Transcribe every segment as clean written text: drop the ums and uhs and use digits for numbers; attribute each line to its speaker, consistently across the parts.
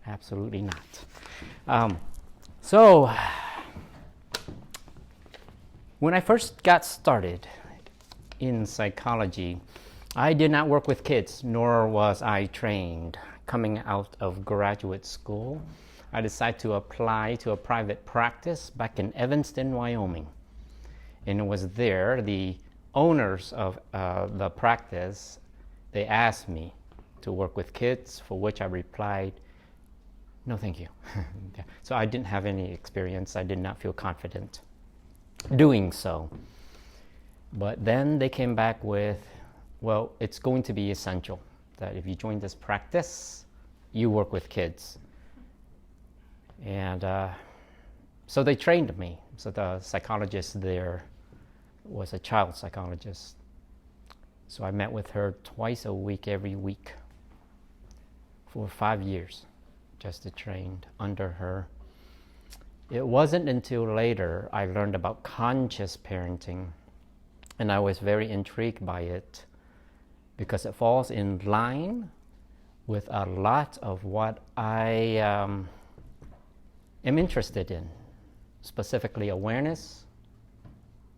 Speaker 1: Absolutely not. So, when I first got started in psychology, I did not work with kids, nor was I trained. Coming out of graduate school, I decided to apply to a private practice back in Evanston, Wyoming. And it was there, the owners of the practice, they asked me to work with kids, for which I replied, no, thank you. So I didn't have any experience. I did not feel confident doing so. But then they came back with, well, it's going to be essential that if you join this practice, you work with kids. And so they trained me. So the psychologist there was a child psychologist. So I met with her twice a week, every week, for 5 years, just to train under her. It wasn't until later I learned about conscious parenting, and I was very intrigued by it because it falls in line with a lot of what I am interested in, specifically awareness,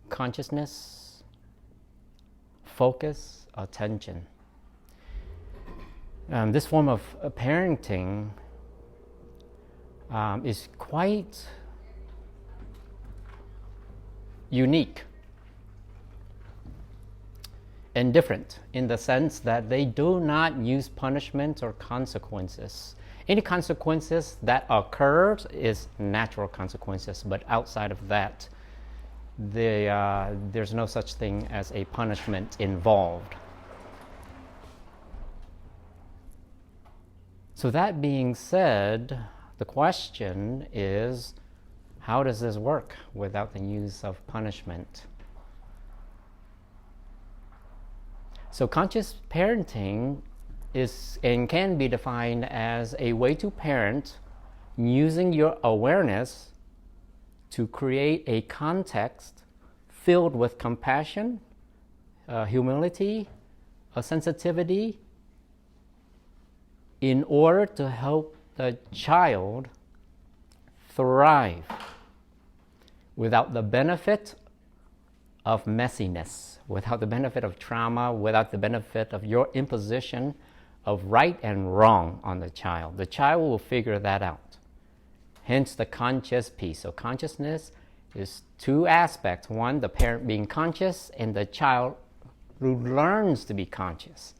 Speaker 1: consciousness, focus, attention. This form of parenting is quite unique and different in the sense that they do not use punishment or consequences. Any consequences that occurs is natural consequences, but outside of that, there's no such thing as a punishment involved. So that being said, the question is, how does this work without the use of punishment? So conscious parenting is and can be defined as a way to parent using your awareness to create a context filled with compassion, humility, a sensitivity, in order to help the child thrive without the benefit of messiness, without the benefit of trauma, without the benefit of your imposition of right and wrong on the child. The child will figure that out. Hence the conscious piece. So consciousness is two aspects. One, the parent being conscious, and the child who learns to be conscious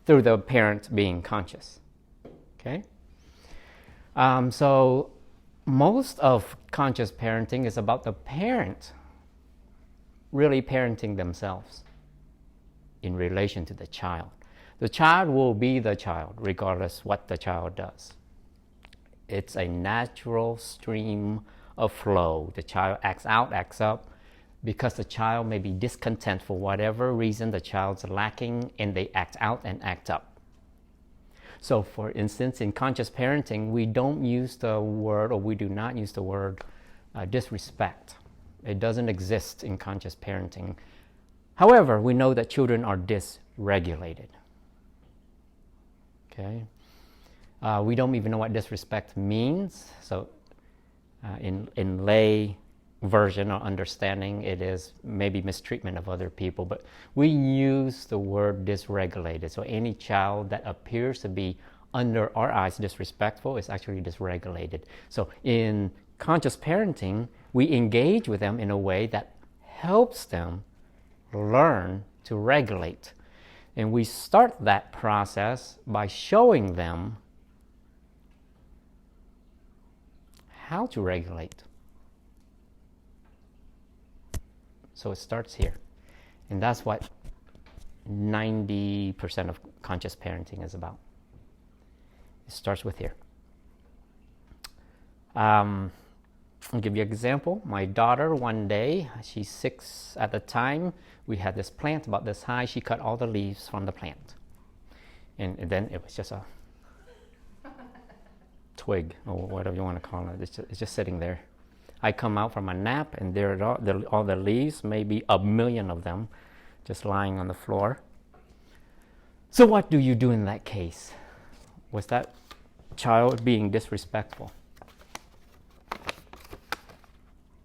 Speaker 1: through the parent being conscious. Okay? So most of conscious parenting is about the parent really parenting themselves in relation to the child. The child will be the child regardless what the child does. It's a natural stream of flow. The child acts out, acts up, because the child may be discontent for whatever reason the child's lacking, and they act out and act up. So for instance, in conscious parenting, we don't use the word, or we do not use the word disrespect. It doesn't exist in conscious parenting. However, we know that children are dysregulated. Okay? We don't even know what disrespect means. So in lay version or understanding, it is maybe mistreatment of other people, but we use the word dysregulated. So any child that appears to be under our eyes disrespectful is actually dysregulated. So in conscious parenting, we engage with them in a way that helps them learn to regulate. And we start that process by showing them how to regulate. So it starts here. And that's what 90% of conscious parenting is about. It starts with here. I'll give you an example. My daughter, one day, she's 6 at the time, we had this plant about this high. She cut all the leaves from the plant. And then it was just a twig, or whatever you want to call it. It's just sitting there. I come out from a nap, and there are all the leaves, maybe 1 million of them, just lying on the floor. So what do you do in that case? Was that child being disrespectful?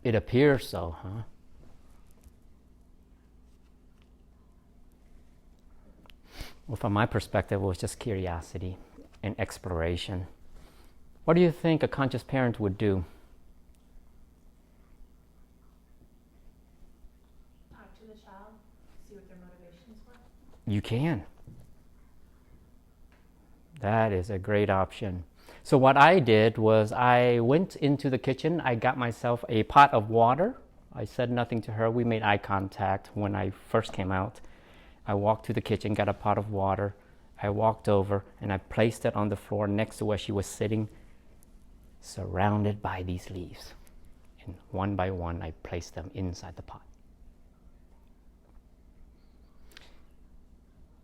Speaker 1: It appears so, huh? Well, from my perspective, it was just curiosity and exploration. What do you think a conscious parent would do?
Speaker 2: Talk to the child, see what their motivations were.
Speaker 1: You can. That is a great option. So what I did was I went into the kitchen. I got myself a pot of water. I said nothing to her. We made eye contact when I first came out. I walked to the kitchen, got a pot of water. I walked over and I placed it on the floor next to where she was sitting, surrounded by these leaves. And one by one, I placed them inside the pot.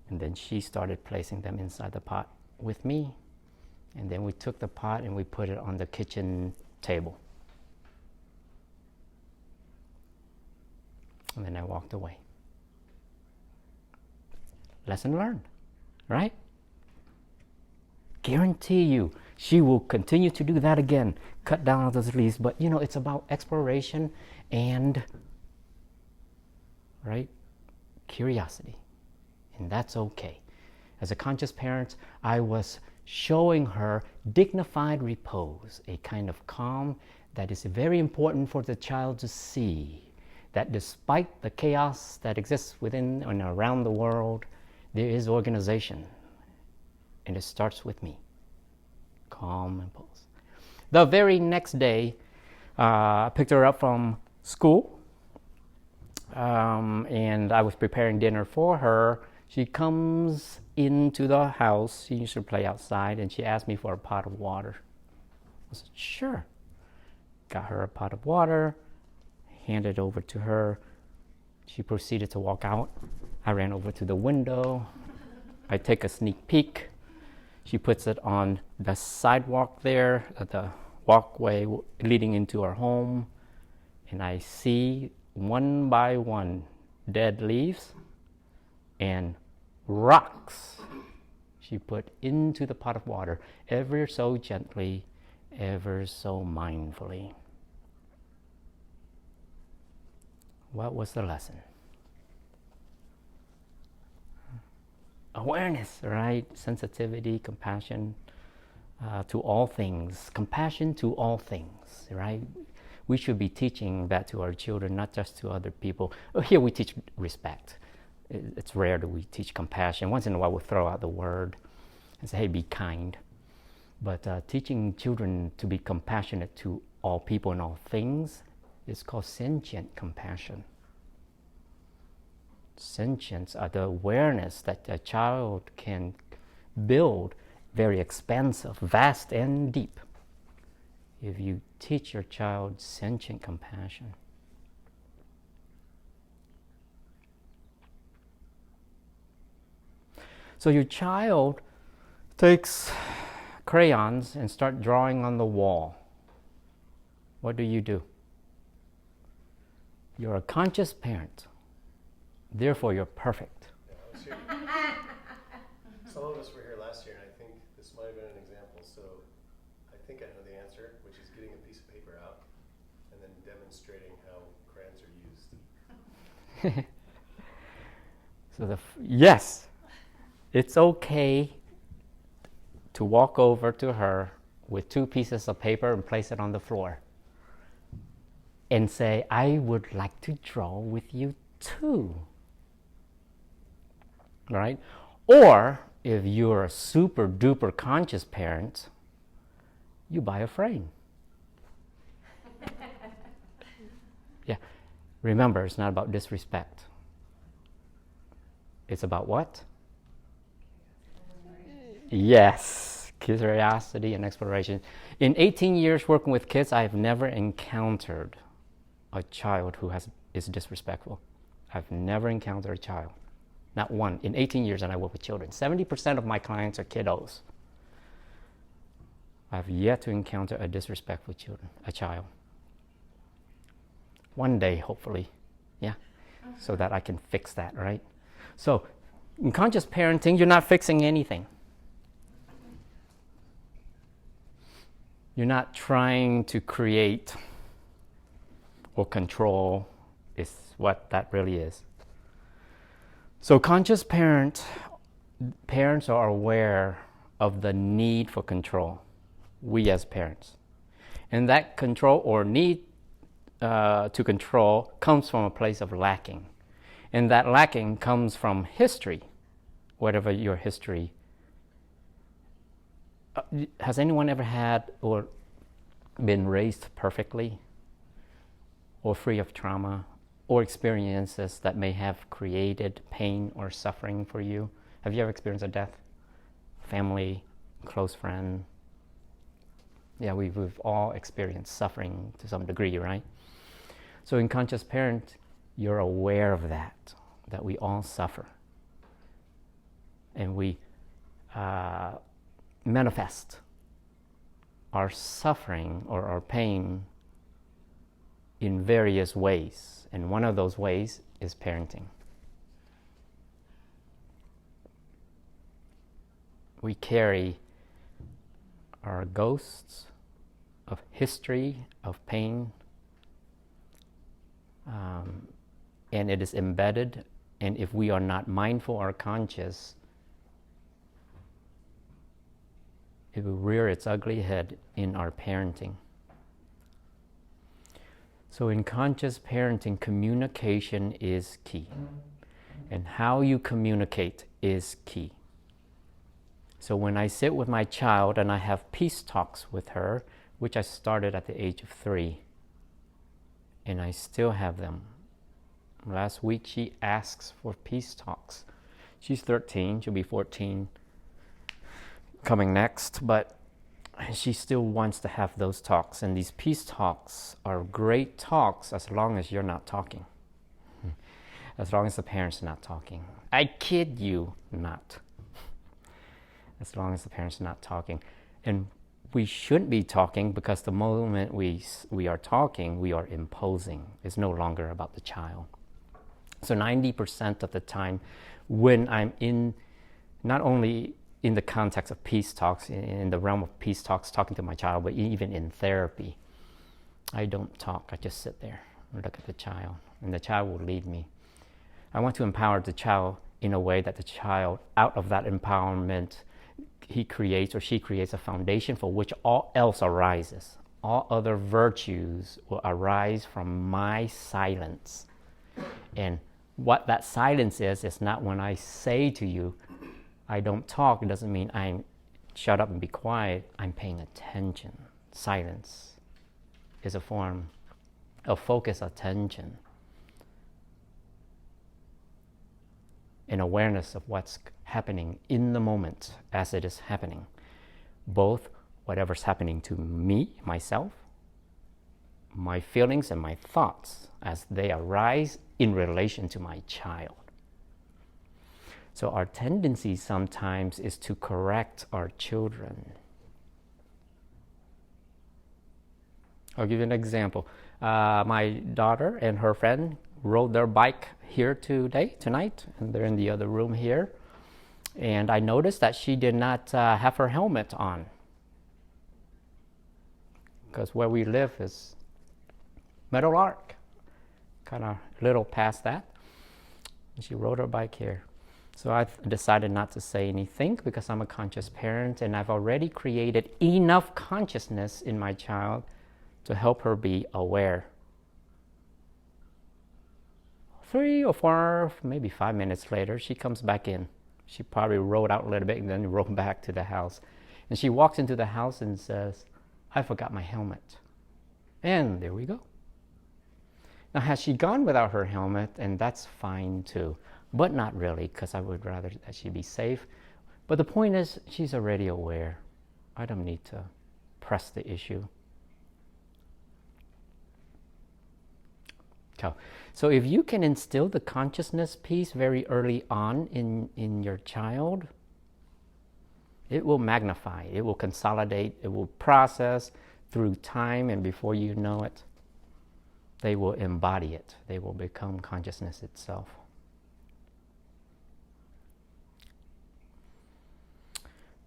Speaker 1: And then she started placing them inside the pot with me. And then we took the pot and we put it on the kitchen table. And then I walked away. Lesson learned, right? Guarantee you, she will continue to do that again. Cut down all those leaves. But, it's about exploration and, right, curiosity. And that's okay. As a conscious parent, I was showing her dignified repose, a kind of calm that is very important for the child to see, that despite the chaos that exists within and around the world, there is organization, and it starts with me. Calm and pose. The very next day, I picked her up from school, and I was preparing dinner for her. She comes into the house. She used to play outside, and she asked me for a pot of water. I said, sure. Got her a pot of water, handed it over to her. She proceeded to walk out. I ran over to the window. I take a sneak peek. She puts it on the sidewalk there, the walkway leading into our home. And I see one by one dead leaves and rocks she put into the pot of water, ever so gently, ever so mindfully. What was the lesson? Awareness, right? Sensitivity, compassion to all things. Compassion to all things, right? We should be teaching that to our children, not just to other people. Here we teach respect. It's rare that we teach compassion. Once in a while we'll throw out the word and say, hey, be kind. But teaching children to be compassionate to all people and all things is called sentient compassion. Sentience are the awareness that a child can build, very expansive, vast and deep, if you teach your child sentient compassion. So your child takes crayons and start drawing on the wall. What do? You're a conscious parent. Therefore, you're perfect.
Speaker 3: Yeah, I was here. Some of us were here last year, and I think this might have been an example. So I think I know the answer, which is getting a piece of paper out and then demonstrating how crayons are used.
Speaker 1: So yes, it's okay to walk over to her with 2 pieces of paper and place it on the floor and say, I would like to draw with you too. Right? Or if you're a super duper conscious parent, you buy a frame. Yeah. Remember, it's not about disrespect. It's about what? Yes, curiosity and exploration. In 18 years working with kids, I have never encountered a child who is disrespectful. I've never encountered a child. Not one. In 18 years, and I work with children. 70% of my clients are kiddos. I've yet to encounter a disrespectful child. One day, hopefully, yeah, so that I can fix that, right? So, in conscious parenting, you're not fixing anything. You're not trying to create or control, is what that really is. So conscious parents are aware of the need for control, we as parents. And that control or need to control comes from a place of lacking. And that lacking comes from history, whatever your history. Has anyone ever had or been raised perfectly or free of trauma or experiences that may have created pain or suffering for you? Have you ever experienced a death? Family, close friend? Yeah, we've all experienced suffering to some degree, right? So in Conscious Parent, you're aware of that we all suffer. And we manifest our suffering or our pain in various ways. And one of those ways is parenting. We carry our ghosts of history, of pain, and it is embedded. And if we are not mindful or conscious, it will rear its ugly head in our parenting. So in conscious parenting, communication is key. And how you communicate is key. So when I sit with my child and I have peace talks with her, which I started at the age of 3, and I still have them. Last week she asks for peace talks. She's 13, she'll be 14 coming next, but she still wants to have those talks. And these peace talks are great talks as long as you're not talking. As long as the parent's not talking. I kid you not. As long as the parent's not talking. And we shouldn't be talking, because the moment we are talking, we are imposing. It's no longer about the child. So 90% of the time when I'm in, not only in the context of peace talks, in the realm of peace talks, talking to my child, but even in therapy, I don't talk. I just sit there and look at the child, and the child will lead me. I want to empower the child in a way that the child, out of that empowerment, he creates or she creates a foundation for which all else arises. All other virtues will arise from my silence. And what that silence is not when I say to you, I don't talk. It doesn't mean I'm shut up and be quiet. I'm paying attention. Silence is a form of focused attention and awareness of what's happening in the moment as it is happening. Both whatever's happening to me, myself, my feelings and my thoughts as they arise in relation to my child. So our tendency sometimes is to correct our children. I'll give you an example. My daughter and her friend rode their bike here tonight, and they're in the other room here. And I noticed that she did not have her helmet on, because where we live is Meadow Lark, kind of a little past that. And she rode her bike here. So I decided not to say anything, because I'm a conscious parent and I've already created enough consciousness in my child to help her be aware. 3 or 4, maybe 5 minutes later, she comes back in. She probably rode out a little bit and then rode back to the house. And she walks into the house and says, I forgot my helmet. And there we go. Now, has she gone without her helmet? And that's fine too. But not really, because I would rather that she be safe. But the point is, she's already aware. I don't need to press the issue. So if you can instill the consciousness piece very early on in your child, it will magnify, it will consolidate, it will process through time, and before you know it, they will embody it. They will become consciousness itself.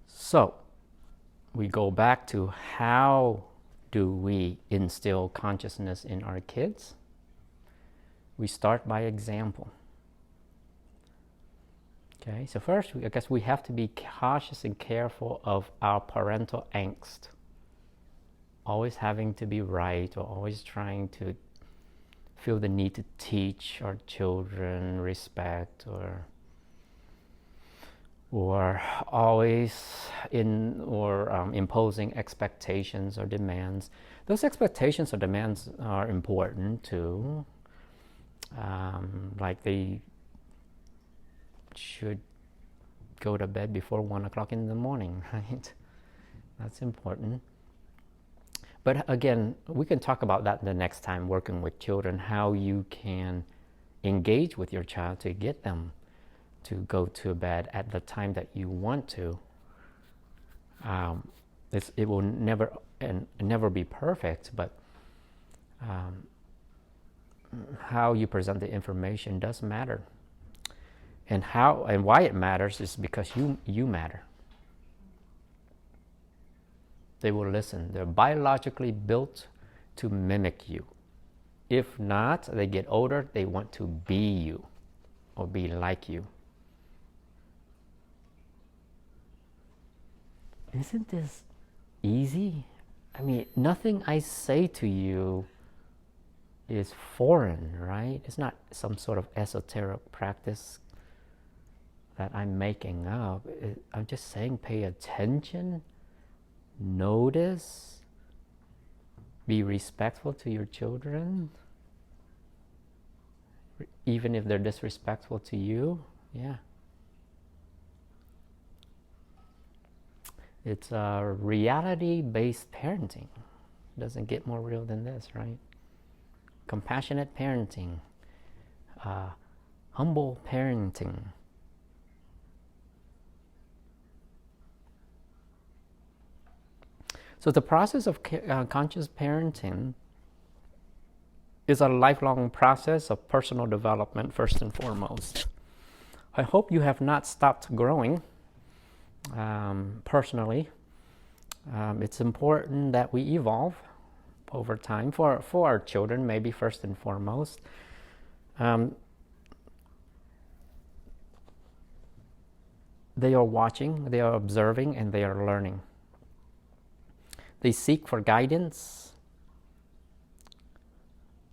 Speaker 1: So, we go back to how do we instill consciousness in our kids? We start by example. Okay, so first, I guess we have to be cautious and careful of our parental angst. Always having to be right, or always trying to feel the need to teach our children respect, or always imposing expectations or demands. Those expectations or demands are important too. Like they should go to bed before 1 o'clock in the morning, right? That's important. But again, we can talk about that the next time working with children, how you can engage with your child to get them to go to bed at the time that you want to. It will never be perfect, but how you present the information does matter. And why it matters is because you matter. They will listen. They're biologically built to mimic you. If not, they get older, they want to be you or be like you. Isn't this easy? I mean, nothing I say to you is foreign, right? It's not some sort of esoteric practice that I'm making up. I'm just saying, pay attention, notice, be respectful to your children, even if they're disrespectful to you. Yeah. It's a reality-based parenting. It doesn't get more real than this, right? Compassionate parenting, humble parenting. So the process of conscious parenting is a lifelong process of personal development, first and foremost. I hope you have not stopped growing personally. It's important that we evolve over time for our children, maybe first and foremost. They are watching, they are observing, and they are learning. They seek for guidance.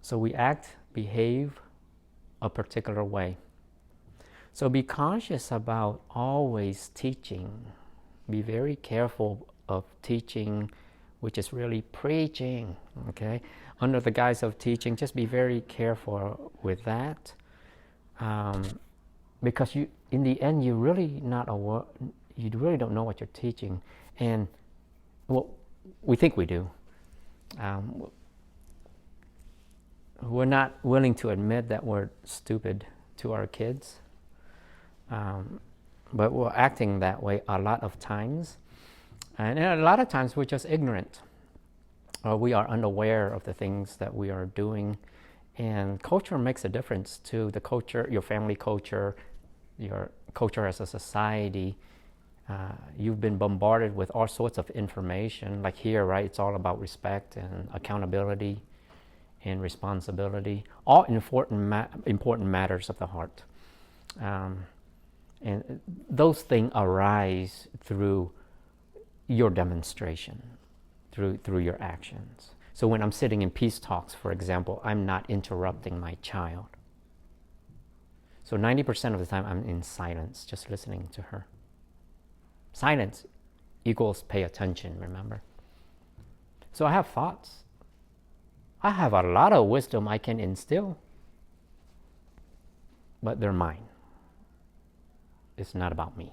Speaker 1: So we act, behave a particular way. So be conscious about always teaching. Be very careful of teaching, which is really preaching, okay? Under the guise of teaching, just be very careful with that. Because in the end, you really don't know what you're teaching. And well, we think we do. We're not willing to admit that we're stupid to our kids. But we're acting that way a lot of times. And a lot of times we're just ignorant. Or we are unaware of the things that we are doing. And culture makes a difference too. The culture, your family culture, your culture as a society. You've been bombarded with all sorts of information. Like here, right, it's all about respect and accountability and responsibility. All important matters of the heart. And those things arise through your demonstration, through your actions. So when I'm sitting in peace talks, for example, I'm not interrupting my child. So 90% of the time I'm in silence, just listening to her. Silence equals pay attention, remember? So I have thoughts. I have a lot of wisdom I can instill, but they're mine. It's not about me.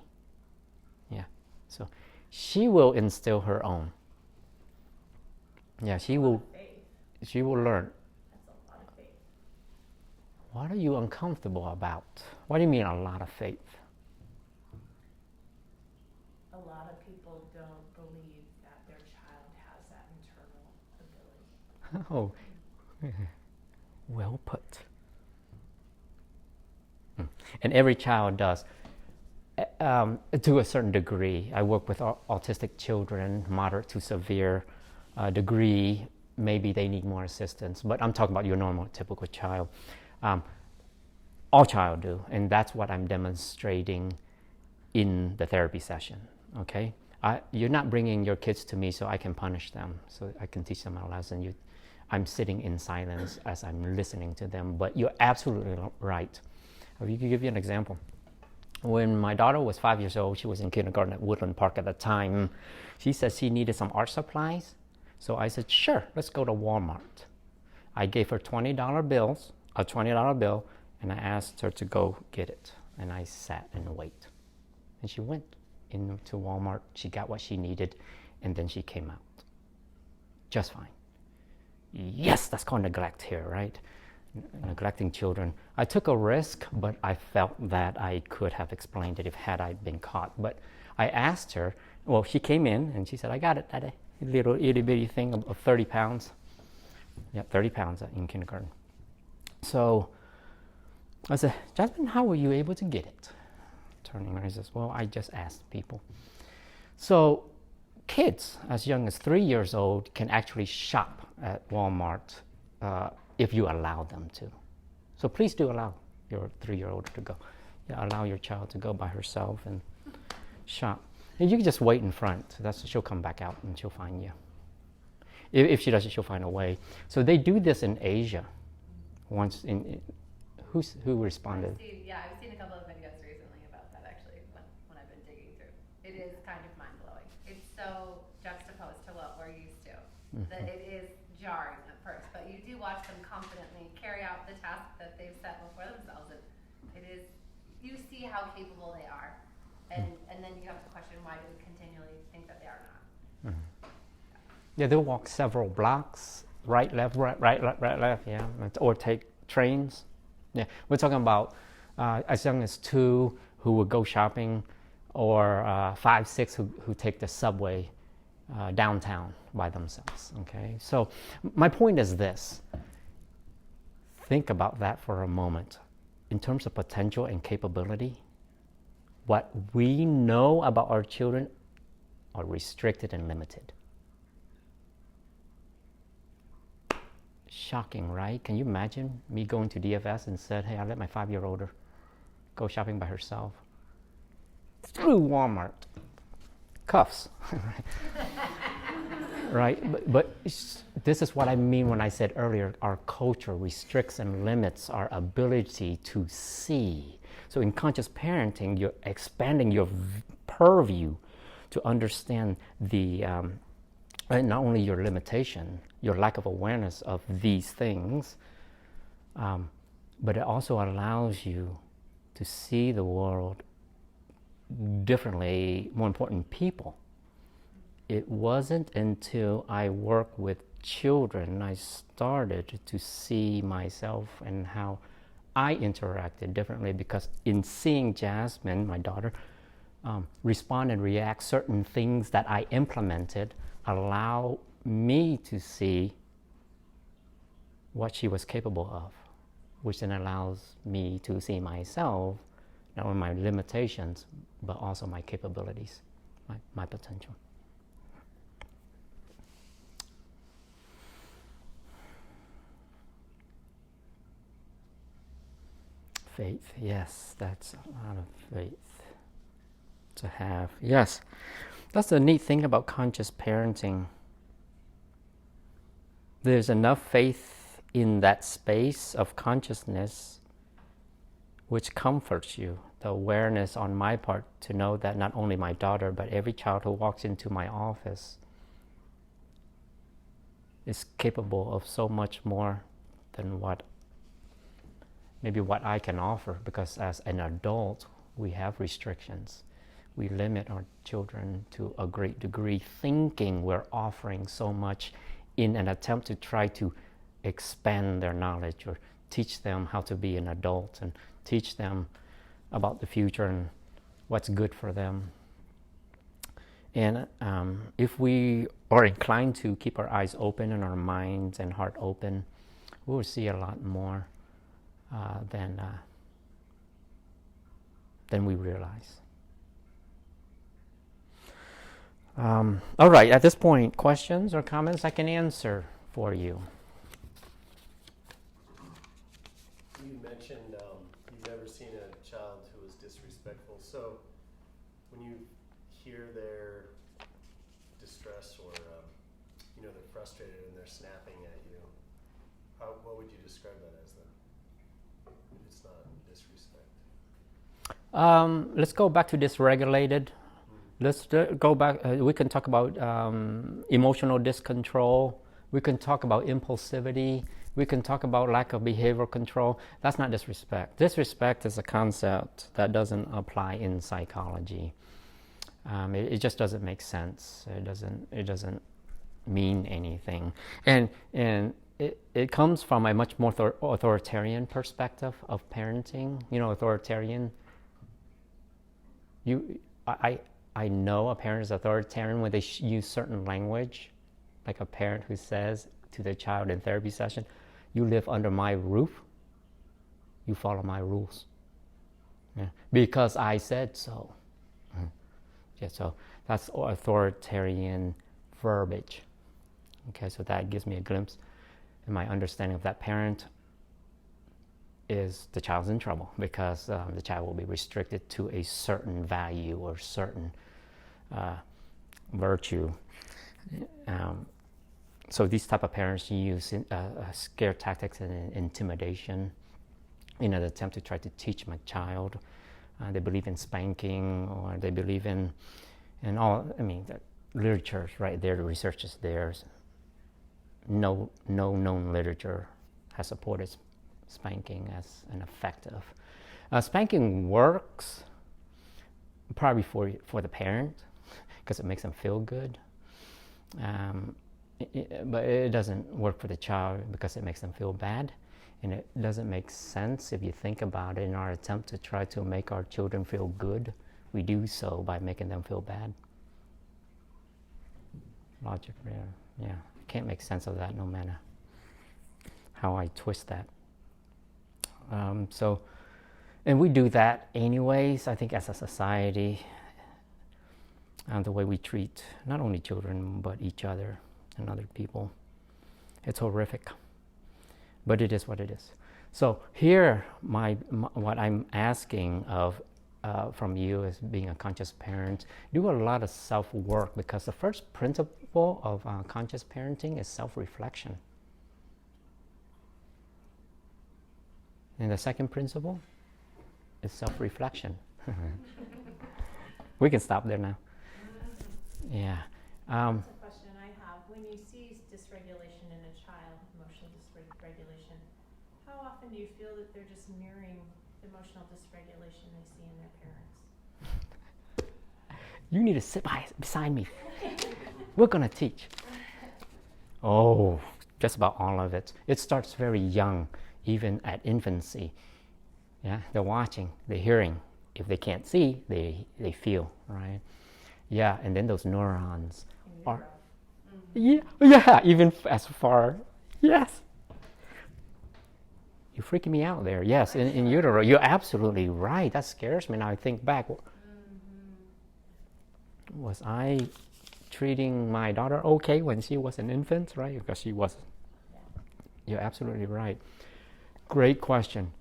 Speaker 1: Yeah. So she will instill her own. Yeah, she will learn.
Speaker 2: That's a lot of faith.
Speaker 1: What are you uncomfortable about? What do you mean a lot of faith?
Speaker 2: A lot of people don't believe that their child has that internal ability.
Speaker 1: Oh, well put. And every child does. To a certain degree. I work with autistic children, moderate to severe degree. Maybe they need more assistance, but I'm talking about your normal, typical child. All child do, and that's what I'm demonstrating in the therapy session. Okay, you're not bringing your kids to me so I can punish them, so I can teach them a lesson. I'm sitting in silence as I'm listening to them. But you're absolutely right. I can give you an example. When my daughter was 5 years old, she was in kindergarten at Woodland Park at the time. She said she needed some art supplies. So I said, sure, let's go to Walmart. I gave her $20 bills, a $20 bill, and I asked her to go get it. And I sat and wait. And she went into Walmart. She got what she needed, and then she came out. Just fine. Yes, that's called neglect here, right? Neglecting children. I took a risk, but I felt that I could have explained it if had I been caught. But I asked her, well, she came in and she said, I got it, Daddy. A little itty bitty thing of 30 pounds. Yeah, 30 pounds in kindergarten. So I said, Jasmine, how were you able to get it? Turning around, he says, well, I just asked people. So kids as young as 3 years old can actually shop at Walmart if you allow them to. So please do allow your 3-year-old to go. Yeah, allow your child to go by herself and shop. And you can just wait in front. She'll come back out and she'll find you. If she doesn't, she'll find a way. So they do this in Asia. Who responded?
Speaker 4: I've seen a couple of videos recently about that actually when I've been digging through. It is kind of mind-blowing. It's so juxtaposed to what we're used to that it is jarring at first, but you do watch them confidently carry out the task that they've set before themselves, and it is, you see how capable they are, and then you have to question why do we continually think that they are not.
Speaker 1: Yeah, they'll walk several blocks, right, left, right, left, yeah, or take trains. Yeah, we're talking about as young as 2 who would go shopping, or 5, 6 who take the subway downtown by themselves. Okay, so my point is this. Think about that for a moment. In terms of potential and capability, what we know about our children are restricted and limited. Shocking, right? Can you imagine me going to DFS and said, hey, I let my 5-year-old go shopping by herself through Walmart. Cuffs. Right? But this is what I mean when I said earlier, our culture restricts and limits our ability to see. So in conscious parenting, you're expanding your purview to understand the not only your limitation, your lack of awareness of these things, but it also allows you to see the world differently, more important, people. It wasn't until I worked with children I started to see myself and how I interacted differently, because in seeing Jasmine, my daughter, respond and react, certain things that I implemented allow me to see what she was capable of, which then allows me to see myself, not only my limitations, but also my capabilities, my potential. Faith, yes, that's a lot of faith to have. Yes, that's the neat thing about conscious parenting. There's enough faith in that space of consciousness which comforts you. The awareness on my part to know that not only my daughter, but every child who walks into my office is capable of so much more than what I can offer, because as an adult, we have restrictions. We limit our children to a great degree, thinking we're offering so much in an attempt to try to expand their knowledge or teach them how to be an adult and teach them about the future and what's good for them. And if we are inclined to keep our eyes open and our minds and heart open, we will see a lot more than we realize. All right, at this point, questions or comments I can answer for you.
Speaker 3: You mentioned you've never seen a child who was disrespectful. So when you hear their distress or they're frustrated and they're snapping at you, what would you describe that as then? If it's not disrespect.
Speaker 1: Let's go back to dysregulated. Let's go back. We can talk about emotional discontrol. We can talk about impulsivity. We can talk about lack of behavioral control. That's not disrespect. Disrespect is a concept that doesn't apply in psychology. It just doesn't make sense. It doesn't mean anything. And it comes from a much more authoritarian perspective of parenting. Authoritarian. I know a parent is authoritarian when they use certain language, like a parent who says to their child in therapy session, "You live under my roof, you follow my rules. Yeah. Because I said so." Yeah, so that's authoritarian verbiage. Okay, so that gives me a glimpse in my understanding of that parent is the child's in trouble because the child will be restricted to a certain value or certain virtue. So these type of parents use scare tactics and intimidation in an attempt to try to teach my child. They believe in spanking, or they believe in all. The literature is right there. The research is there. No known literature has supported spanking as an effective. Spanking works probably for the parent because it makes them feel good. But it doesn't work for the child because it makes them feel bad. And it doesn't make sense if you think about it. In our attempt to try to make our children feel good, we do so by making them feel bad. Logic, yeah. Can't make sense of that no matter how I twist that. And we do that anyways, I think, as a society, and the way we treat not only children but each other and other people. It's horrific, but it is what it is. So here, what I'm asking from you as being a conscious parent, do a lot of self-work, because the first principle of conscious parenting is self-reflection. And the second principle is self-reflection. We can stop there now. Yeah.
Speaker 2: That's a question I have. When you see dysregulation in a child, emotional dysregulation, how often do you feel that they're just mirroring the emotional dysregulation they see in their parents?
Speaker 1: You need to sit beside me. We're going to teach. Oh, just about all of it. It starts very young, even at infancy. Yeah, they're watching, they're hearing. If they can't see, they feel, right? Yeah, and then those neurons are, yeah, even as far, yes. You're freaking me out there. Yes, in utero, you're absolutely right. That scares me now. I think back. Was I treating my daughter okay when she was an infant, right? Because she wasn't. You're absolutely right. Great question.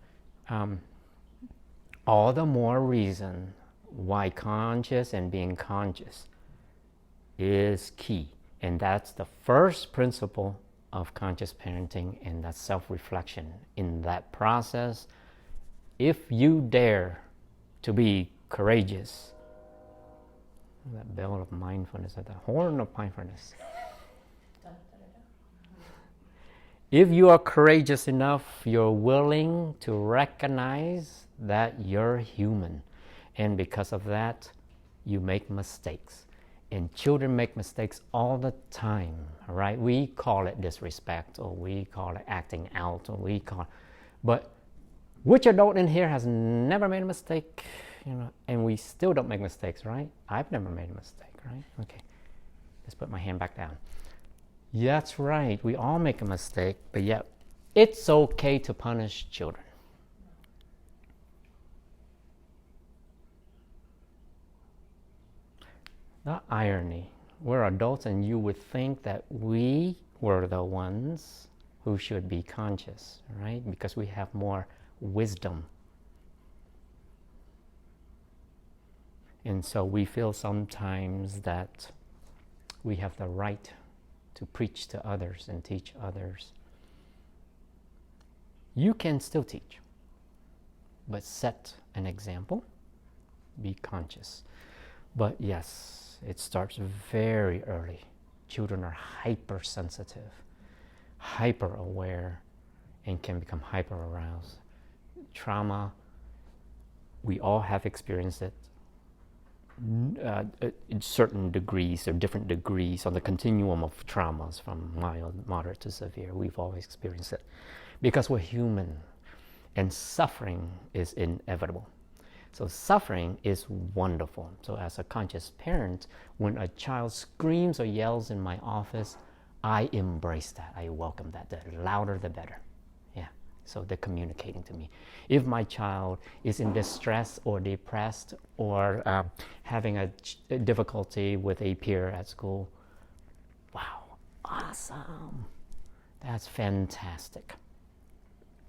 Speaker 1: All the more reason why conscious and being conscious is key. And that's the first principle of conscious parenting, and that's self-reflection. In that process, if you dare to be courageous, that bell of mindfulness, the horn of mindfulness. If you are courageous enough, you're willing to recognize that you're human. And because of that, you make mistakes. And children make mistakes all the time, right? We call it disrespect, or we call it acting out, or but which adult in here has never made a mistake? And we still don't make mistakes, right? I've never made a mistake, right? Okay, let's put my hand back down. That's right, we all make a mistake, but yet it's okay to punish children. The irony, We're adults, and you would think that we were the ones who should be conscious, right? Because we have more wisdom. And so we feel sometimes that we have the right to preach to others and teach others. You can still teach, but set an example, be conscious. But yes, it starts very early. Children are hypersensitive, hyper aware, and can become hyper aroused. Trauma, we all have experienced it in certain degrees or different degrees on the continuum of traumas, from mild, moderate to severe. We've always experienced it because we're human, and suffering is inevitable. So suffering is wonderful. So as a conscious parent, when a child screams or yells in my office, I embrace that. I welcome that. The louder, the better. Yeah. So they're communicating to me. If my child is in distress or depressed or having a difficulty with a peer at school, wow, awesome. That's fantastic.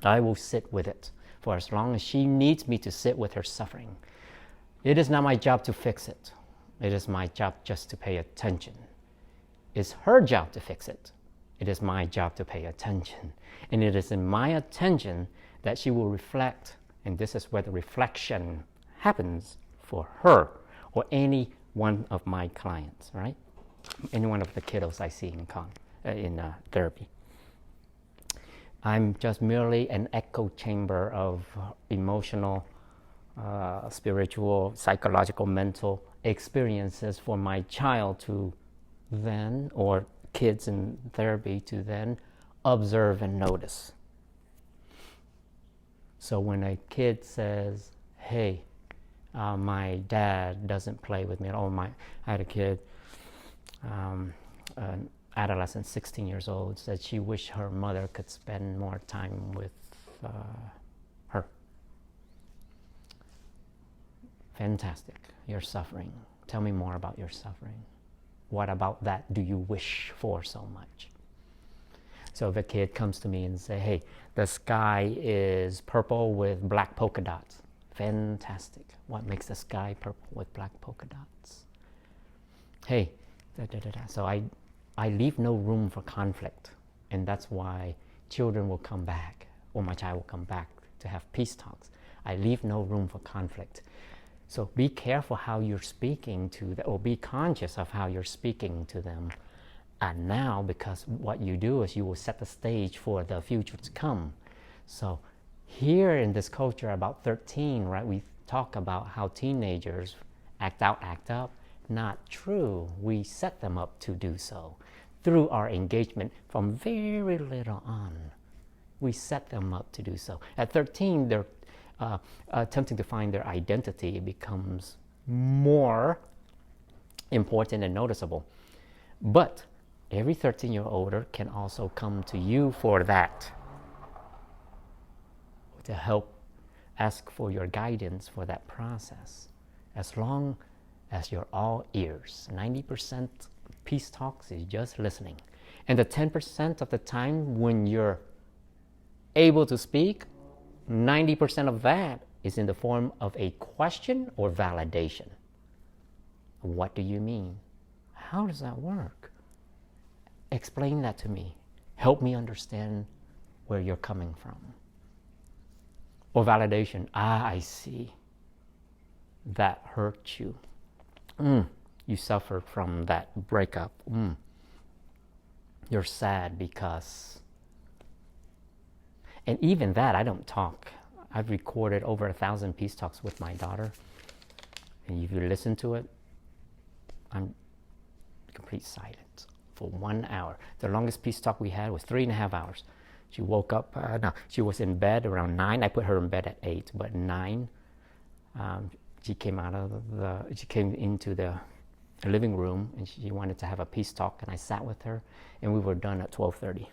Speaker 1: I will sit with it for as long as she needs me to sit with her suffering. It is not my job to fix it. It is my job just to pay attention. It's her job to fix it. It is my job to pay attention. And it is in my attention that she will reflect, and this is where the reflection happens for her or any one of my clients, right? Any one of the kiddos I see in therapy. I'm just merely an echo chamber of emotional, spiritual, psychological, mental experiences for my child to then, or kids in therapy to then observe and notice. So when a kid says, hey, my dad doesn't play with me, I had a kid, an adolescent, 16 years old, said she wished her mother could spend more time with her. Fantastic. You're suffering. Tell me more about your suffering. What about that do you wish for so much? So if a kid comes to me and say, hey, the sky is purple with black polka dots. Fantastic. What makes the sky purple with black polka dots? Hey, So I leave no room for conflict. And that's why children will come back, or my child will come back to have peace talks. I leave no room for conflict. So be careful how you're speaking to them, or be conscious of how you're speaking to them. And now, because what you do is you will set the stage for the future to come. So here in this culture about 13, right, we talk about how teenagers act out, act up. Not true. We set them up to do so through our engagement from very little on. We set them up to do so. At 13, they're attempting to find their identity. It becomes more important and noticeable. But every 13-year-old can also come to you for that, to help ask for your guidance for that process. As long as you're all ears. 90% peace talks is just listening. And the 10% of the time when you're able to speak, 90% of that is in the form of a question or validation. What do you mean? How does that work? Explain that to me. Help me understand where you're coming from. Or validation. I see. That hurt you. You suffered from that breakup. You're sad because... And even that, I don't talk. I've recorded over 1,000 peace talks with my daughter. And if you listen to it, I'm complete silence for 1 hour. The longest peace talk we had was 3.5 hours. She woke up, she was in bed around 9. I put her in bed at 8, but 9, she came into the living room and she wanted to have a peace talk, and I sat with her and we were done at 12:30.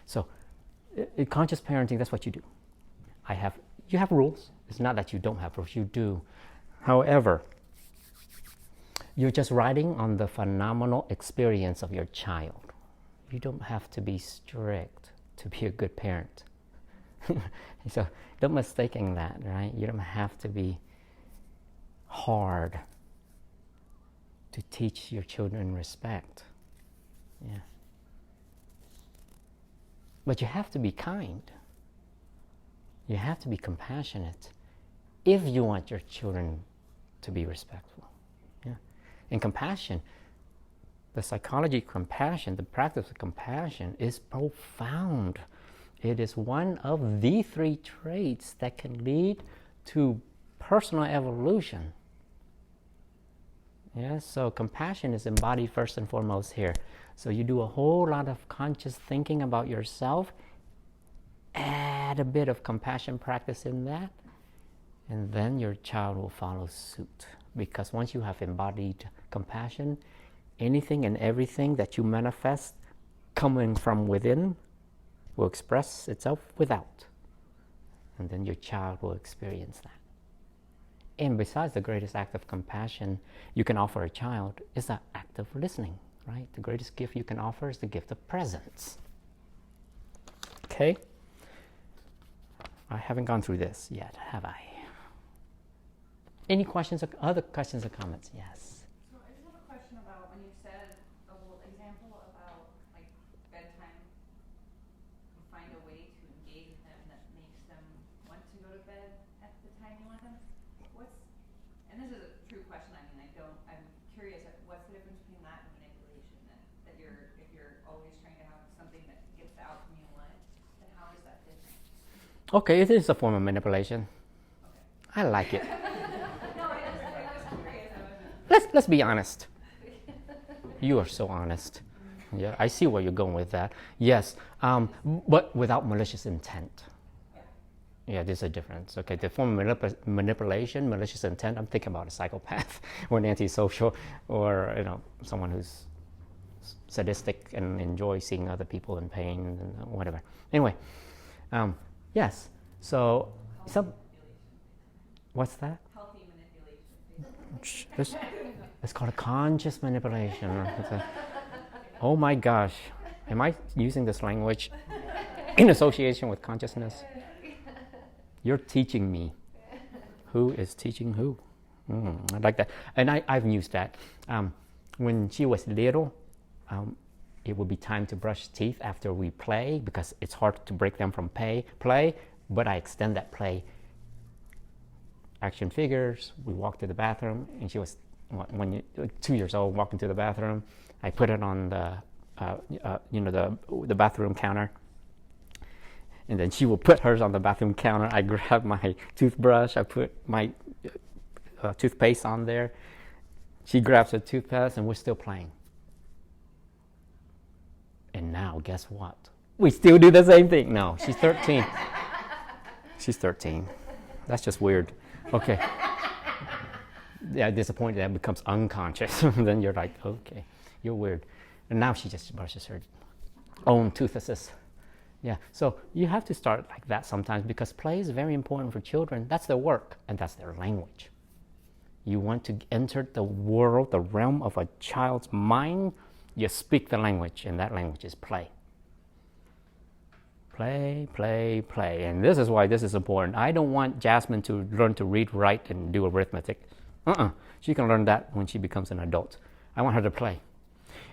Speaker 1: So in conscious parenting, that's what you do. You have rules. It's not that you don't have rules, you do. However, You're just riding on the phenomenal experience of your child. You don't have to be strict to be a good parent. So don't mistake that, right? You don't have to be hard to teach your children respect. Yeah. But you have to be kind. You have to be compassionate if you want your children to be respectful. Yeah. And compassion, the psychology of compassion, the practice of compassion is profound. It is one of the 3 traits that can lead to personal evolution. Yeah, so compassion is embodied first and foremost here. So you do a whole lot of conscious thinking about yourself, add a bit of compassion practice in that, and then your child will follow suit. Because once you have embodied compassion, anything and everything that you manifest coming from within will express itself without. And then your child will experience that. And besides, the greatest act of compassion you can offer a child is the act of listening, right? The greatest gift you can offer is the gift of presence. Okay? I haven't gone through this yet, have I? Any questions, other questions or comments? Yes.
Speaker 5: So I just have a question about when you said a little example about like bedtime, you find a way to engage them that makes them want to go to bed at the time you want them. And this is a true question, I'm curious, what's the difference between that and manipulation then? If you're always trying to have something that gets the outcome you want, then how is that different?
Speaker 1: Okay, it is a form of manipulation.
Speaker 5: Okay.
Speaker 1: I like it.
Speaker 5: No, I was curious.
Speaker 1: Let's be honest. You are so honest. Yeah, I see where you're going with that. Yes, but without malicious intent. Yeah, there's a difference. Okay, the form of manipulation, malicious intent, I'm thinking about a psychopath or an antisocial or someone who's sadistic and enjoys seeing other people in pain and whatever. Anyway, yes. So what's that?
Speaker 5: Healthy manipulation.
Speaker 1: It's called a conscious manipulation. Oh my gosh, am I using this language in association with consciousness? You're teaching me. Who is teaching who? I like that. And I've used that. When she was little, it would be time to brush teeth after we play because it's hard to break them from play, but I extend that play. Action figures, we walk to the bathroom, and she was 2 years old, walking to the bathroom. I put it on the bathroom counter. And then she will put hers on the bathroom counter. I grab my toothbrush. I put my toothpaste on there. She grabs her toothpaste, and we're still playing. And now, guess what? We still do the same thing. No, she's 13. She's 13. That's just weird. Okay. Yeah, disappointed that becomes unconscious. Then you're like, okay, you're weird. And now she just brushes her own toothpaste. Yeah, so you have to start like that sometimes because play is very important for children. That's their work and that's their language. You want to enter the world, the realm of a child's mind, you speak the language, and that language is play. Play, play, play. And this is why this is important. I don't want Jasmine to learn to read, write, and do arithmetic. She can learn that when she becomes an adult. I want her to play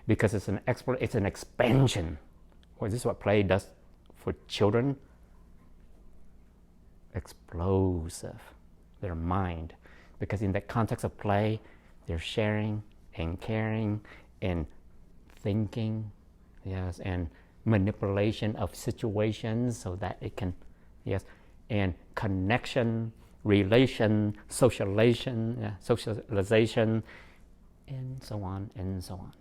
Speaker 1: because it's an expansion. Well, this is what play does for children. Explosive, their mind. Because in the context of play, they're sharing and caring and thinking, yes, and manipulation of situations so that it can, yes, and connection, relation, socialization, and so on and so on.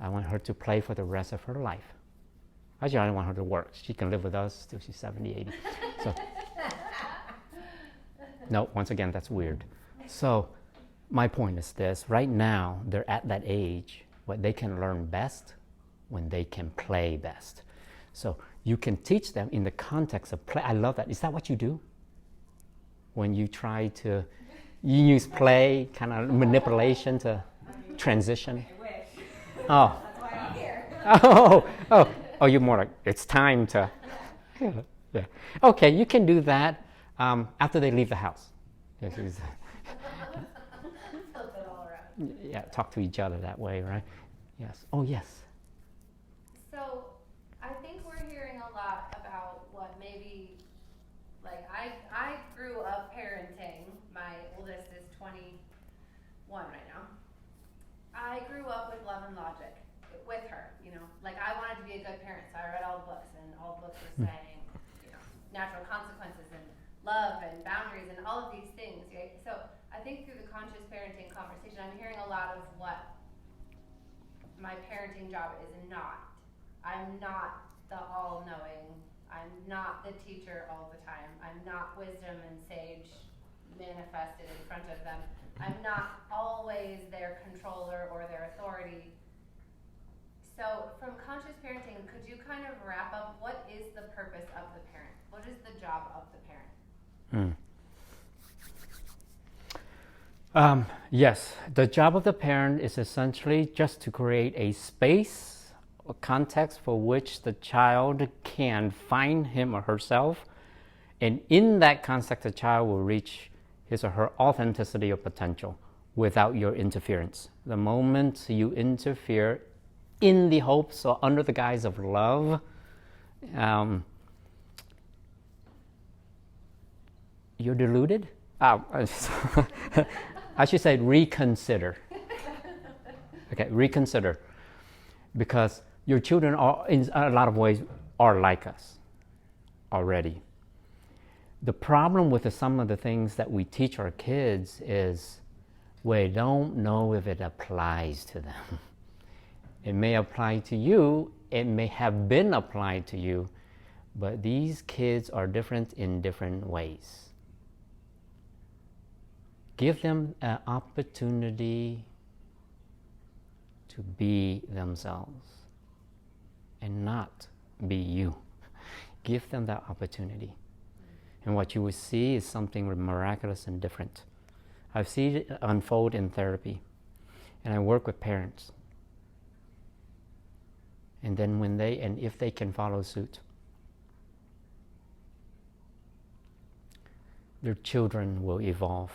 Speaker 1: I want her to play for the rest of her life. Actually, I don't want her to work. She can live with us till she's 70, 80. So, no, once again, that's weird. So, my point is this. Right now, they're at that age where they can learn best when they can play best. So, you can teach them in the context of play. I love that. Is that what you do? When you try to You use play, kind of manipulation to transition.
Speaker 5: I wish.
Speaker 1: Oh.
Speaker 5: That's why I'm here.
Speaker 1: Oh, you're more like, it's time to, yeah. Okay, you can do that after they leave the house. Yes,
Speaker 4: Flip it all around.
Speaker 1: yeah, talk to each other that way, right? Yes. Oh, yes.
Speaker 4: So, I think we're hearing a lot about what maybe, like, I grew up parenting. My oldest is 21 right now. I grew up with Love and Logic with her, you know. Like, I wanted to be a good parent, so I read all the books, and all the books were saying, you know, natural consequences and love and boundaries and all of these things, right? So, I think through the conscious parenting conversation, I'm hearing a lot of what my parenting job is not. I'm not the all-knowing. I'm not the teacher all the time. I'm not wisdom and sage manifested in front of them. I'm not always their controller or their authority. So from conscious parenting, could you kind of wrap up what is the purpose of the parent? What is the job of the parent?
Speaker 1: Yes, the job of the parent is essentially just to create a space, a context for which the child can find him or herself. And in that context, the child will reach his or her authenticity or potential without your interference. The moment you interfere in the hopes or under the guise of love, you're deluded. I should say reconsider. Okay, reconsider. Because your children are, in a lot of ways, are like us already. The problem with some of the things that we teach our kids is we don't know if it applies to them. It may apply to you, it may have been applied to you, but these kids are different in different ways. Give them an opportunity to be themselves and not be you. Give them that opportunity. And what you will see is something miraculous and different. I've seen it unfold in therapy, and I work with parents. And then if they can follow suit, their children will evolve.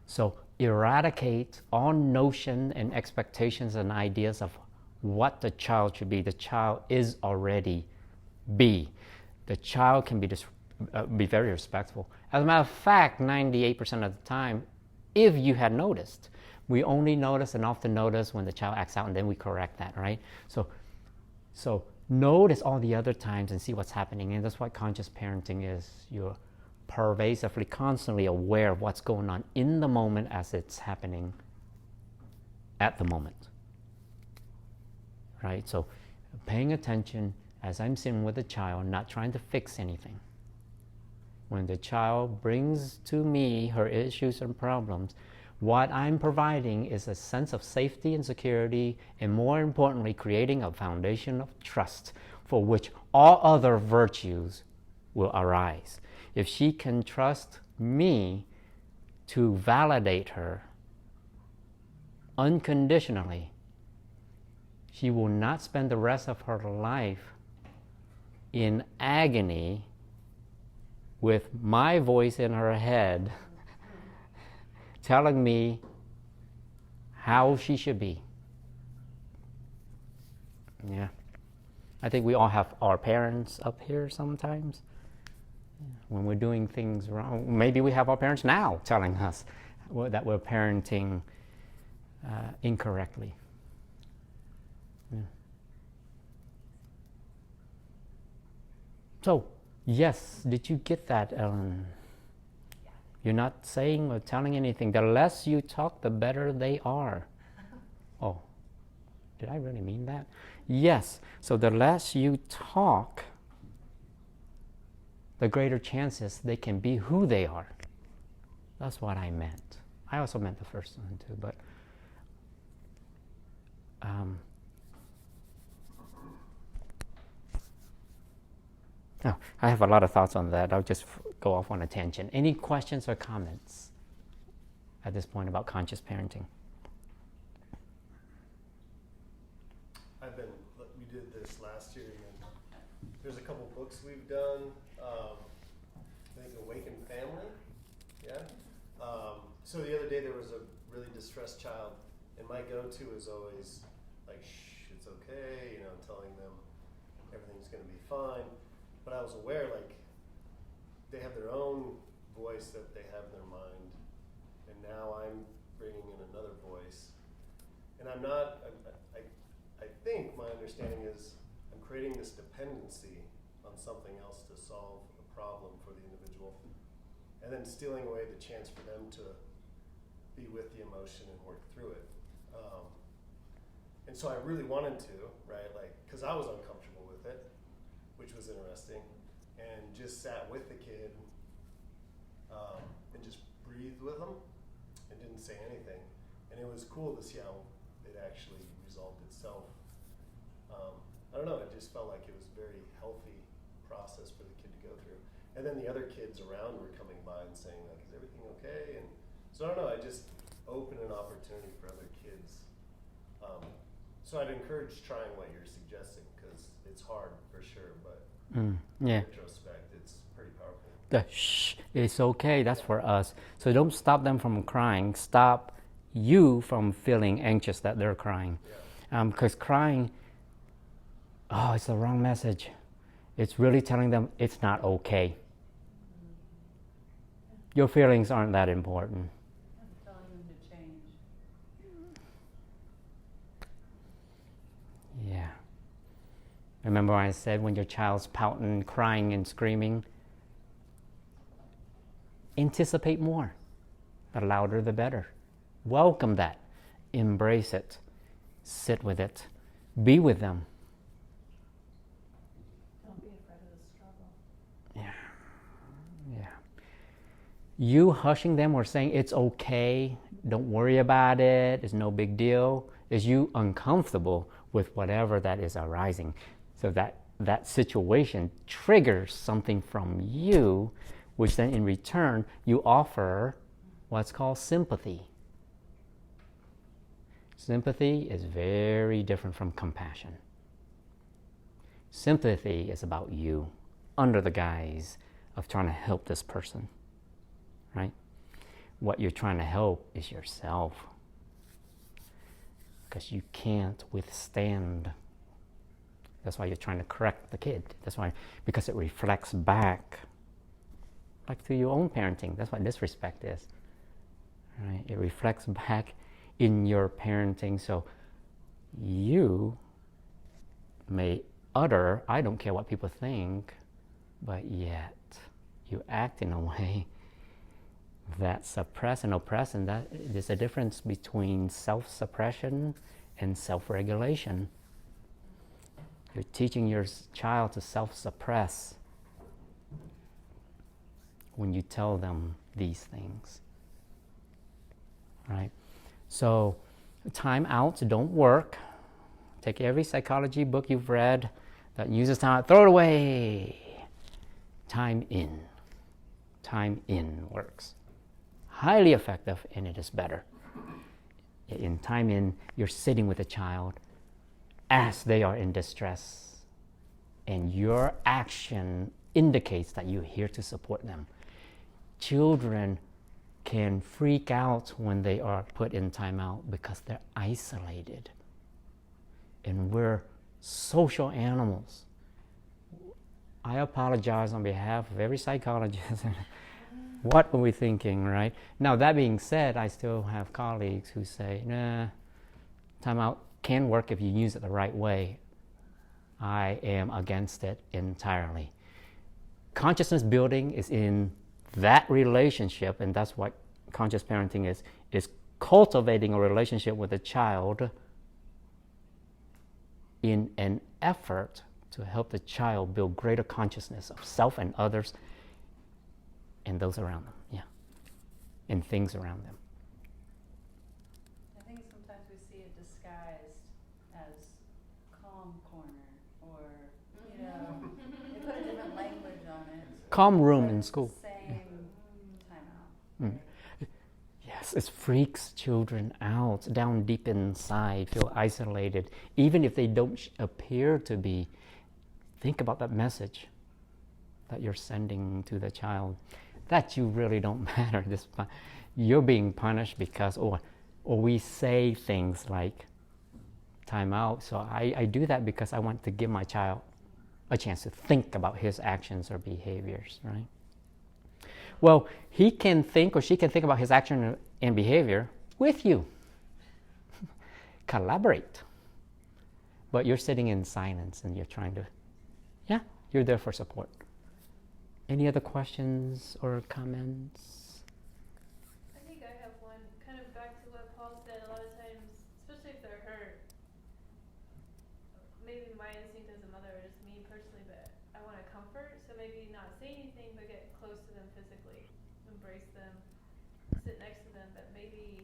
Speaker 1: So eradicate all notion and expectations and ideas of what the child should be. The child is already be. The child can be very respectful. As a matter of fact, 98% of the time, if you had noticed, we only notice and often notice when the child acts out, and then we correct that, right? So notice all the other times and see what's happening, and that's what conscious parenting is. You're pervasively, constantly aware of what's going on in the moment as it's happening at the moment, right? So paying attention as I'm sitting with the child, not trying to fix anything. When the child brings to me her issues and problems, what I'm providing is a sense of safety and security, and more importantly, creating a foundation of trust for which all other virtues will arise. If she can trust me to validate her unconditionally, she will not spend the rest of her life in agony with my voice in her head telling me how she should be. Yeah. I think we all have our parents up here sometimes. When we're doing things wrong, maybe we have our parents now telling us that we're parenting incorrectly. Yeah. So, yes, did you get that, Ellen?
Speaker 4: Yeah.
Speaker 1: You're not saying or telling anything. The less you talk, the better they are. Oh, did I really mean that? Yes, so the less you talk, the greater chances they can be who they are. That's what I meant. I also meant the first one too, but Oh, I have a lot of thoughts on that. I'll just go off on a tangent. Any questions or comments at this point about conscious parenting?
Speaker 3: We did this last year, and there's a couple books we've done. I think Awakened Family, yeah. So the other day there was a really distressed child, and my go-to is always like, shh, it's okay, telling them everything's gonna be fine. But I was aware, like, they have their own voice that they have in their mind, and now I'm bringing in another voice. And I'm not, I think my understanding is I'm creating this dependency on something else to solve a problem for the individual, and then stealing away the chance for them to be with the emotion and work through it. And so I really wanted to, right, because I was uncomfortable with it, which was interesting, and just sat with the kid and just breathed with them and didn't say anything. And it was cool to see how it actually resolved itself. I don't know, it just felt like it was a very healthy process for the kid to go through. And then the other kids around were coming by and saying, like, is everything okay? And so I don't know, I just opened an opportunity for other kids. So I'd encourage trying what you're suggesting, because it's hard for sure, but
Speaker 1: Yeah.
Speaker 3: in retrospect, it's pretty powerful.
Speaker 1: The shh, it's okay, that's for us. So don't stop them from crying. Stop you from feeling anxious that they're crying.
Speaker 3: Yeah.
Speaker 1: Because crying, it's the wrong message. It's really telling them it's not okay. Your feelings aren't that important.
Speaker 5: I'm telling them to change.
Speaker 1: Yeah. Remember I said when your child's pouting, crying, and screaming, anticipate more. The louder, the better. Welcome that. Embrace it. Sit with it. Be with them.
Speaker 2: Don't be afraid of the struggle.
Speaker 1: Yeah. You hushing them or saying it's okay, don't worry about it, it's no big deal, is you uncomfortable with whatever that is arising. So that situation triggers something from you, which then in return you offer what's called sympathy. Sympathy is very different from compassion. Sympathy is about you, under the guise of trying to help this person, right? What you're trying to help is yourself, because you can't withstand. That's why you're trying to correct the kid. That's why, because it reflects back, like to your own parenting. That's what disrespect is, right? It reflects back in your parenting. So you may utter, I don't care what people think, but yet you act in a way that suppress and oppress, and that there's a difference between self-suppression and self-regulation. You're teaching your child to self-suppress when you tell them these things, right? So timeouts don't work. Take every psychology book you've read that uses time out, throw it away. Time in works. Highly effective, and it is better. In time in, you're sitting with a child as they are in distress, and your action indicates that you're here to support them. Children can freak out when they are put in timeout because they're isolated. And we're social animals. I apologize on behalf of every psychologist. What were we thinking, right? Now, that being said, I still have colleagues who say, nah, timeout can work if you use it the right way. I am against it entirely. Consciousness building is in that relationship, and that's what conscious parenting is cultivating a relationship with a child in an effort to help the child build greater consciousness of self and others and those around them, and things around them.
Speaker 6: I think sometimes we see it disguised as calm corner, or, you know, they put a different language on it.
Speaker 1: Calm room
Speaker 6: but
Speaker 1: in
Speaker 6: it's
Speaker 1: school.
Speaker 6: the same timeout.
Speaker 1: Mm. Yes, it freaks children out down deep inside, feel isolated. Even if they don't appear to be, think about that message that you're sending to the child. That you really don't matter. You're being punished because, or we say things like, time out. So I do that because I want to give my child a chance to think about his actions or behaviors, right? Well, he can think or she can think about his action and behavior with you. Collaborate. But you're sitting in silence and you're trying to, you're there for support. Any other questions or comments?
Speaker 2: I think I have one, kind of back to what Paul said. A lot of times, especially if they're hurt, maybe my instinct as a mother, or just me personally, but I want to comfort, so maybe not say anything, but get close to them physically, embrace them, sit next to them. But maybe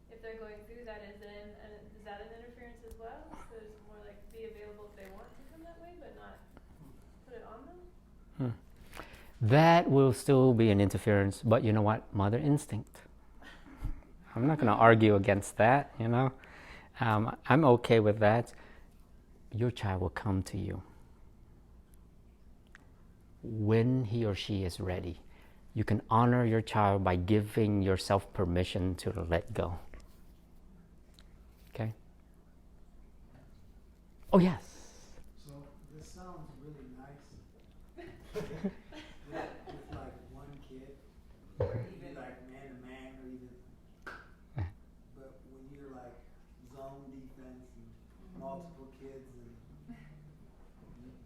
Speaker 2: if they're going through that, is that an interference as well? So it's more like be available if they want to come that way, but not put it on them.
Speaker 1: That will still be an interference, but you know what? Mother instinct. I'm not going to argue against that, you know. I'm okay with that. Your child will come to you when he or she is ready. You can honor your child by giving yourself permission to let go. Okay? Oh, yes.
Speaker 7: So this sounds really nice. with like one kid, or even like man to man, or even. But when you're like zone defense and multiple kids, and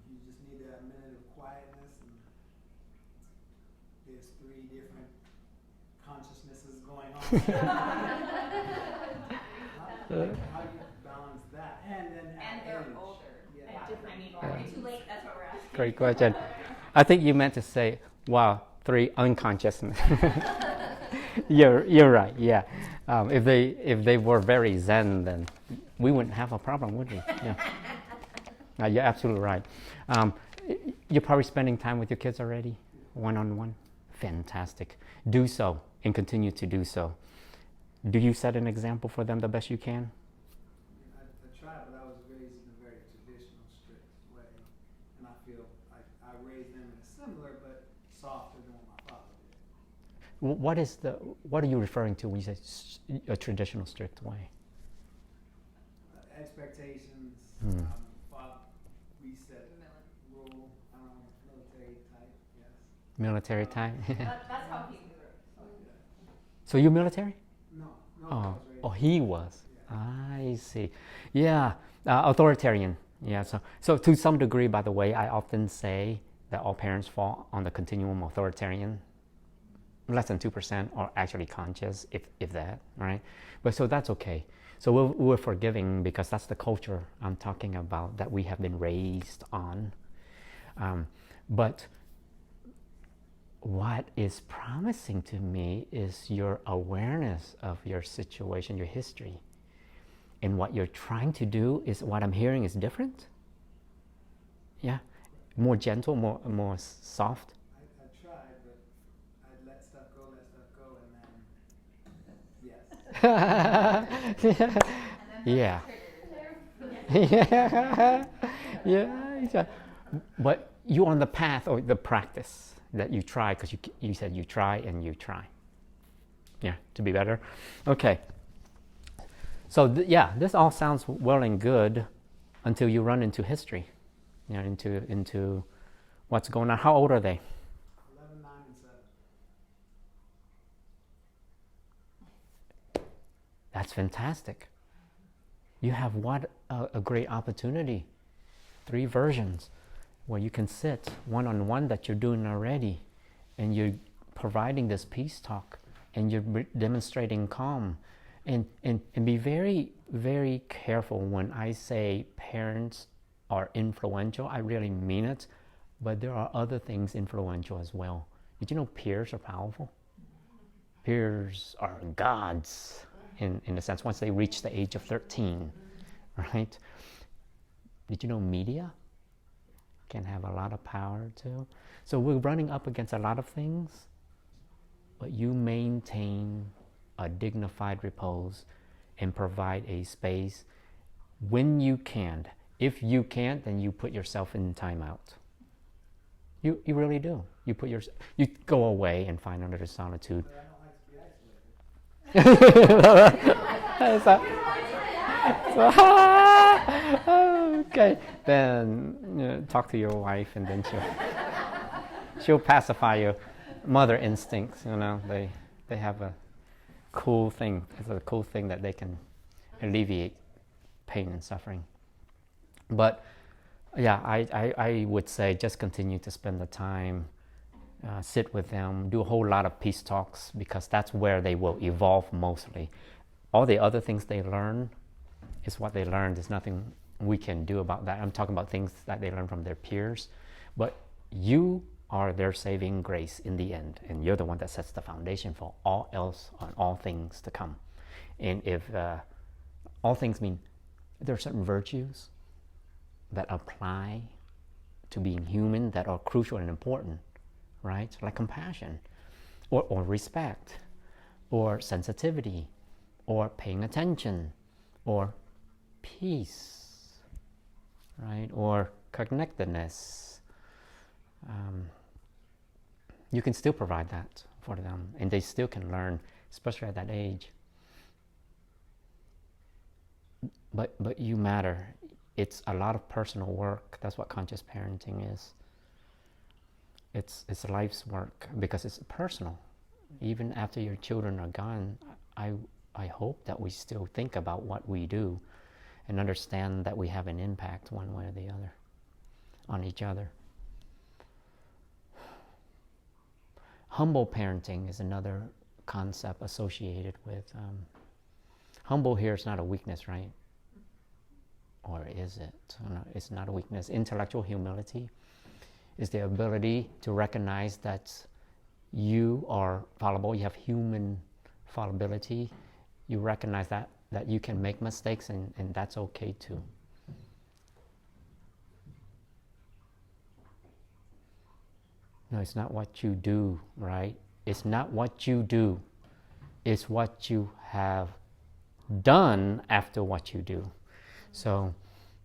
Speaker 7: you just need that minute of quietness, and there's 3 different consciousnesses going on. How do you balance that? And then
Speaker 5: And
Speaker 7: at
Speaker 5: they're
Speaker 7: age.
Speaker 5: older.
Speaker 7: Yeah.
Speaker 5: At different people. Are we too late? That's what we're asking.
Speaker 1: Great question. I think you meant to say, wow, 3 unconsciousness. You're right, yeah. If they were very zen, then we wouldn't have a problem, would we? Yeah. You're absolutely right. You're probably spending time with your kids already, one-on-one. Fantastic. Do so and continue to do so. Do you set an example for them the best you can?
Speaker 7: I tried, but I was raised in a very traditional, strict way, and I feel like I raised them in a similar but softer than what my father did.
Speaker 1: What are you referring to when you say a traditional, strict way?
Speaker 7: Expectations, reset, rule, military type, yes.
Speaker 1: Military type?
Speaker 5: That's how he grew up.
Speaker 1: So you're military?
Speaker 7: No, I was raised.
Speaker 1: Oh, he was.
Speaker 7: Yeah.
Speaker 1: I see. Yeah, authoritarian. Yeah. So to some degree, by the way, I often say that all parents fall on the continuum authoritarian. Less than 2% are actually conscious, if that, right? But so that's okay. So we're forgiving because that's the culture I'm talking about that we have been raised on. But what is promising to me is your awareness of your situation, your history. And what you're trying to do is, what I'm hearing is different. Yeah, more gentle, more soft.
Speaker 7: I tried, but I'd let stuff go, and then, yes.
Speaker 1: Yeah. Yeah. But you're on the path or the practice that you try, because you said you try and you try. Yeah, to be better. Okay. So this all sounds well and good until you run into history, into what's going on. How old are they?
Speaker 7: 11, 9, and 7.
Speaker 1: That's fantastic. You have what a great opportunity. 3 versions where you can sit one-on-one that you're doing already, and you're providing this peace talk, and you're demonstrating calm. And be very, very careful when I say parents are influential. I really mean it, but there are other things influential as well. Did you know peers are powerful? Peers are gods in a sense once they reach the age of 13, right? Did you know media can have a lot of power too? So we're running up against a lot of things, but you maintain a dignified repose and provide a space when you can. If you can't, then you put yourself in timeout. You really do. You go away and find another solitude.
Speaker 7: But I don't like to be isolated.
Speaker 1: Okay, then talk to your wife, and then she'll pacify your mother instincts. They have a cool thing. It's a cool thing that they can alleviate pain and suffering. But yeah, I would say just continue to spend the time, sit with them, do a whole lot of peace talks, because that's where they will evolve mostly. All the other things they learn is what they learned. There's nothing we can do about that. I'm talking about things that they learn from their peers. But you are their saving grace in the end, and you're the one that sets the foundation for all else and all things to come. And if all things mean there are certain virtues that apply to being human that are crucial and important, right? Like compassion, or respect, or sensitivity, or paying attention, or peace, right? Or connectedness. You can still provide that for them, and they still can learn, especially at that age. But you matter. It's a lot of personal work. That's what conscious parenting is. It's life's work because it's personal. Even after your children are gone, I hope that we still think about what we do and understand that we have an impact one way or the other on each other. Humble parenting is another concept associated with humble. Here is not a weakness, right? Or is it? No, it's not a weakness. Intellectual humility is the ability to recognize that you are fallible. You have human fallibility. You recognize that you can make mistakes, and that's okay too. No, it's not what you do, right? It's not what you do. It's what you have done after what you do. So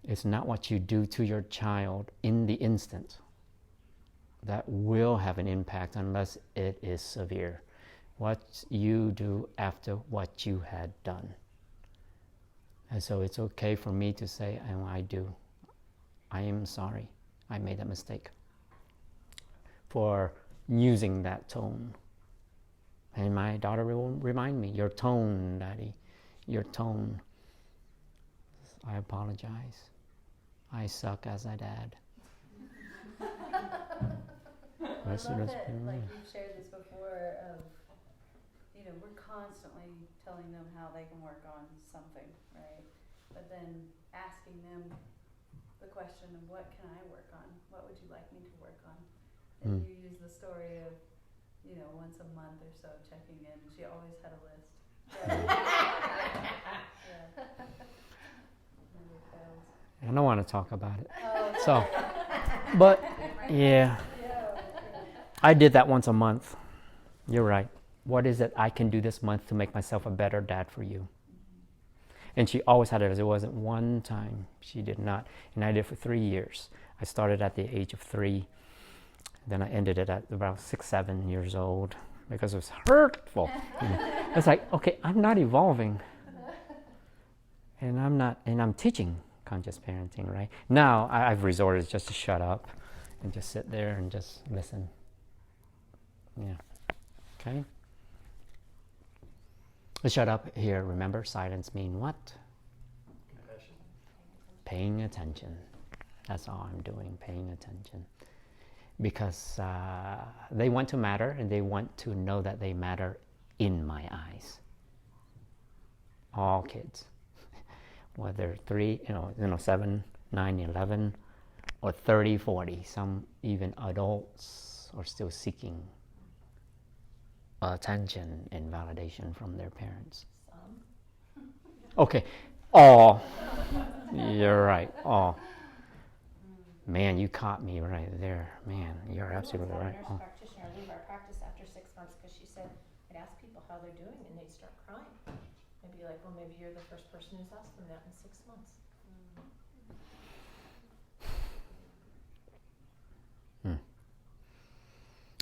Speaker 1: it's not what you do to your child in the instant that will have an impact unless it is severe. What you do after what you had done. And so it's okay for me to say, I am sorry, I made a mistake, for using that tone. And my daughter will remind me, your tone, Daddy, your tone. I apologize. I suck as a dad.
Speaker 6: I love that, like you've shared this before, of, we're constantly telling them how they can work on something, right? But then asking them the question of, what can I work on? What would you like me to work on? And you use the story of, once a month or so checking in. She always had a list. Yeah. Never fails.
Speaker 1: I don't want to talk about it.
Speaker 6: Oh,
Speaker 1: So, but yeah, I did that once a month. You're right. What is it I can do this month to make myself a better dad for you? And she always had it. There wasn't one time she did not. And I did it for 3 years. I started at the age of 3. Then I ended it at about 6, 7 years old because it was hurtful. It's like, okay, I'm not evolving. And I'm teaching conscious parenting, right? Now I've resorted just to shut up and just sit there and just listen. Yeah. Okay? Shut up here, remember, silence mean what?
Speaker 3: Compassion.
Speaker 1: Paying attention. That's all I'm doing, paying attention. Because they want to matter, and they want to know that they matter in my eyes. All kids. Whether 3, 7, 9, 11, or 30, 40. Some even adults are still seeking attention and validation from their parents. Okay, all. You're right, all. Man, you caught me right there. Man, you're absolutely right.
Speaker 8: Nurse
Speaker 1: Oh.
Speaker 8: practitioner leave our practice after 6 months because she said, I'd ask people how they're doing and they'd start crying. I'd be like, well, maybe you're the first person who's asked them that in 6 months.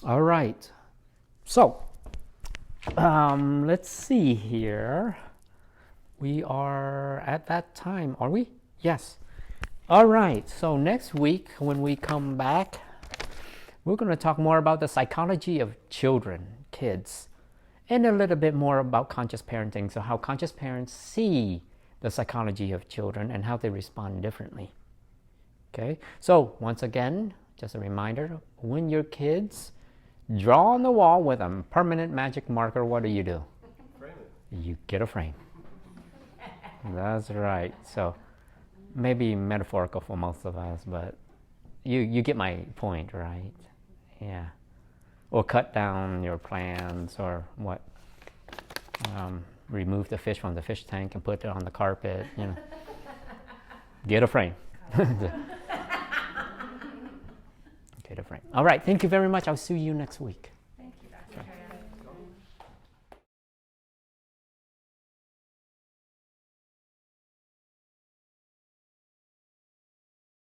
Speaker 1: All right. So, let's see here. We are at that time, are we? Yes. All right. So next week when we come back, we're going to talk more about the psychology of children, kids, and a little bit more about conscious parenting. So how conscious parents see the psychology of children and how they respond differently. Okay. So once again, just a reminder, when your kids draw on the wall with a permanent magic marker, what do?
Speaker 3: Frame it.
Speaker 1: You get a frame. That's right. So maybe metaphorical for most of us, but you get my point, right? Yeah. Or cut down your plants or what? Remove the fish from the fish tank and put it on the carpet, you know. Get a frame. Get a frame. All right. Thank you very much. I'll see you next week.
Speaker 4: Thank you, Dr. Tran.